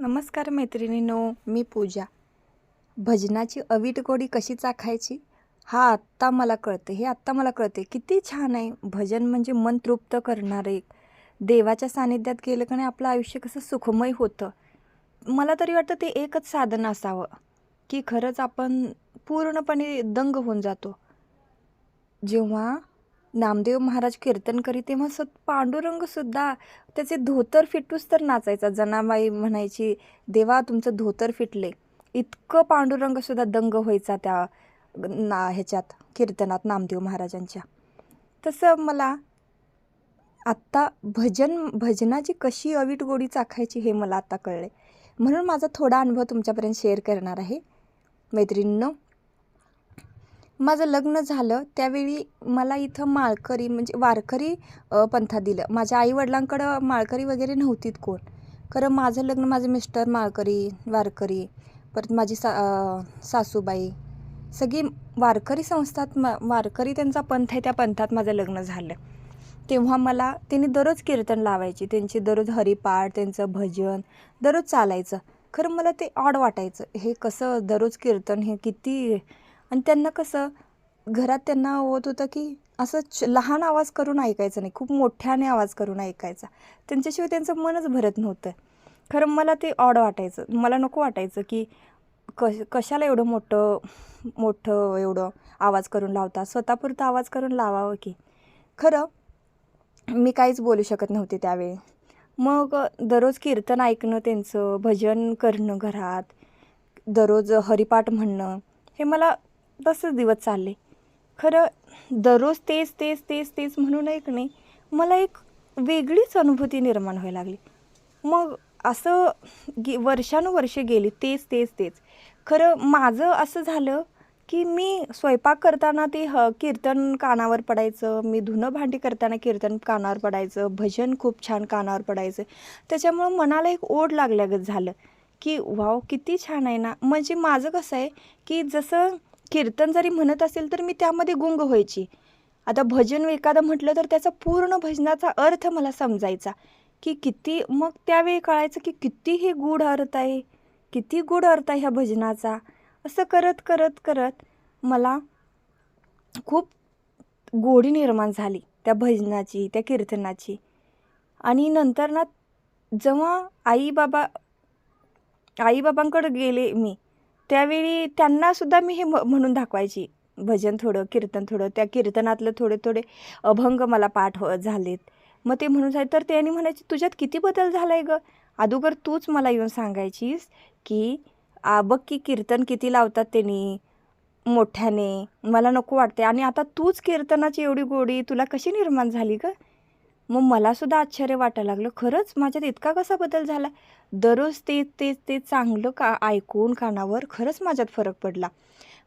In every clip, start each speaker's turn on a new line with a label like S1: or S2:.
S1: नमस्कार मैत्रिणींनो, मी पूजा. भजनाची अवीट गोडी कशी चाखायची हा आत्ता मला कळते. आत्ता मला कळते किती छान आहे भजन. म्हणजे मन तृप्त करणारे, देवाच्या सानिध्यात गेलं का नाही आपलं आयुष्य कसं सुखमय होतं. मला तरी वाटतं ते एकच साधन असावं की खरंच आपण पूर्णपणे दंग होऊन जातो. जेव्हा नामदेव महाराज कीर्तन करी तेव्हा पांडुरंगसुद्धा त्याचे धोतर फिटूस तर नाचायचा. जनाबाई म्हणायची, देवा तुमचं धोतर फिटले. इतकं पांडुरंगसुद्धा दंग व्हायचा त्या ह्याच्यात कीर्तनात नामदेव महाराजांच्या. तसं मला आत्ता भजनाची कशी अवीट गोडी चाखायची हे मला आता कळले. म्हणून माझा थोडा अनुभव तुमच्यापर्यंत शेअर करणार आहे. मैत्रिणींनो, माझं लग्न झालं त्यावेळी मला इथं माळकरी म्हणजे वारकरी पंथात दिलं. माझ्या आईवडिलांकडं माळकरी वगैरे नव्हतीत कोण. खरं माझं लग्न, माझे मिस्टर माळकरी वारकरी, परत माझी सासूबाई सगळी वारकरी संस्थात वारकरी त्यांचा पंथ आहे, त्या पंथात माझं लग्न झालं. तेव्हा मला त्यांनी दररोज कीर्तन लावायची. त्यांची दररोज हरिपाठ, त्यांचं भजन दररोज चालायचं. खरं मला ते ऑड वाटायचं, हे कसं दररोज कीर्तन, हे किती. आणि त्यांना कसं घरात त्यांना होत होतं की असं लहान आवाज करून ऐकायचं नाही, खूप मोठ्याने आवाज करून ऐकायचा. त्यांच्याशिवाय त्यांचं मनच भरत नव्हतं. खरं मला ते ऑड वाटायचं. मला नको वाटायचं की कशाला एवढं मोठं एवढं आवाज करून लावता, स्वतःपुरता आवाज करून लावावं की. खरं मी काहीच बोलू शकत नव्हते त्यावेळी. मग दररोज कीर्तन ऐकणं, त्यांचं भजन करणं घरात, दररोज हरिपाठ म्हणणं, हे मला तसंच दिवस चालले. खरं दररोज तेच तेच तेच तेच म्हणून नाही मला एक वेगळीच अनुभूती निर्माण व्हायला लागली. मग असं वर्षानुवर्षे गेली तेच तेच तेच. खरं माझं असं झालं की मी स्वयंपाक करताना ते कीर्तन कानावर पडायचं, मी धुणं भांडी करताना कीर्तन कानावर पडायचं, भजन खूप छान कानावर पडायचं. त्याच्यामुळं मनाला एक ओढ लागल्यागत झालं की वाव किती छान आहे ना. म्हणजे माझं कसं आहे की जसं कीर्तन जरी म्हणत असेल तर मी त्यामध्ये गुंग व्हायची. आता भजन एखादं म्हटलं तर त्याचा पूर्ण भजनाचा अर्थ मला समजायचा की किती. मग त्यावेळी कळायचं की किती हे गूढ अर्थ आहे, किती गूढ अर्थ आहे ह्या भजनाचा. असं करत करत करत मला खूप गोडी निर्माण झाली त्या भजनाची, त्या कीर्तनाची. आणि नंतर ना जेव्हा आईबाबांकडे गेले मी, त्यावेळी त्यांनासुद्धा मी हे म्हणून दाखवायची, भजन थोडं, कीर्तन थोडं. त्या कीर्तनातलं थोडे अभंग मला पाठ झालेत. मग ते म्हणून झाले तर त्यांनी म्हणायचे, तुझ्यात किती बदल झाला आहे गं. अगोदर तूच मला येऊन सांगायचीस की बघ की कीर्तन किती लावतात त्यांनी मोठ्याने, मला नको वाटते. आणि आता तूच कीर्तनाची एवढी गोडी तुला कशी निर्माण झाली गं. मग मलासुद्धा आश्चर्य वाटायला लागलं, खरंच माझ्यात इतका कसा बदल झाला. दररोज ते चांगलं ऐकून कानावर खरंच माझ्यात फरक पडला.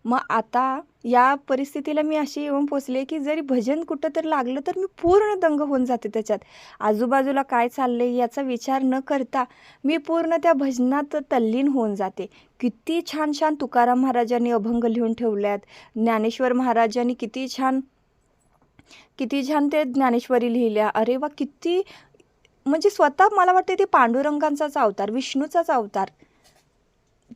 S1: मग आता या परिस्थितीला मी अशी येऊन पोचले की जरी भजन कुठं तर लागलं तर मी पूर्ण दंग होऊन जाते त्याच्यात. आजूबाजूला काय चाललं आहे याचा विचार न करता मी पूर्ण त्या भजनात तल्लीन होऊन जाते. किती छान छान तुकाराम महाराजांनी अभंग लिहून ठेवल्यात, ज्ञानेश्वर महाराजांनी किती छान ते ज्ञानेश्वरी लिहिल्या. अरे वा, किती. म्हणजे स्वतः मला वाटते ते पांडुरंगांचाच अवतार, विष्णूचाच अवतार.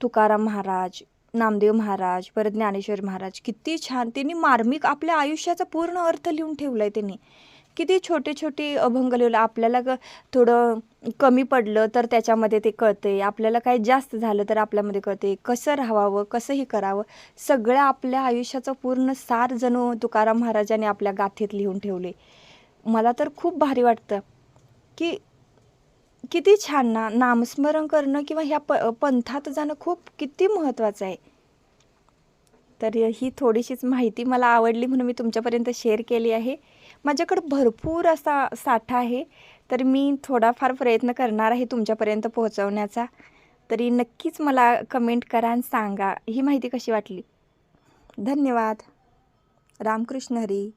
S1: तुकाराम महाराज, नामदेव महाराज, परत ज्ञानेश्वर महाराज, किती छान त्यांनी मार्मिक आपल्या आयुष्याचा पूर्ण अर्थ लिहून ठेवला आहे त्यांनी. किती छोटे अभंग लिहिलं. आपल्याला थोडं कमी पडलं तर त्याच्यामध्ये ते कळते, आपल्याला काही जास्त झालं तर आपल्यामध्ये कळते, कसं राहावं, कसंही करावं. सगळ्या आपल्या आयुष्याचं पूर्ण सार जणू तुकाराम महाराजांनी आपल्या गाथेत लिहून ठेवले. मला तर खूप भारी वाटतं की किती छान ना. नामस्मरण करणं किंवा ह्या पंथात जाणं खूप किती महत्त्वाचं आहे. तर ही थोडीशीच माहिती मला आवडली म्हणून मी तुमच्यापर्यंत शेअर केली आहे. माझ्याकडं भरपूर असा साठा आहे, तर मी थोडाफार प्रयत्न करणार आहे तुमच्यापर्यंत पोहोचवण्याचा. तरी नक्कीच मला कमेंट करा आणि सांगा ही माहिती कशी वाटली. धन्यवाद. रामकृष्ण हरी.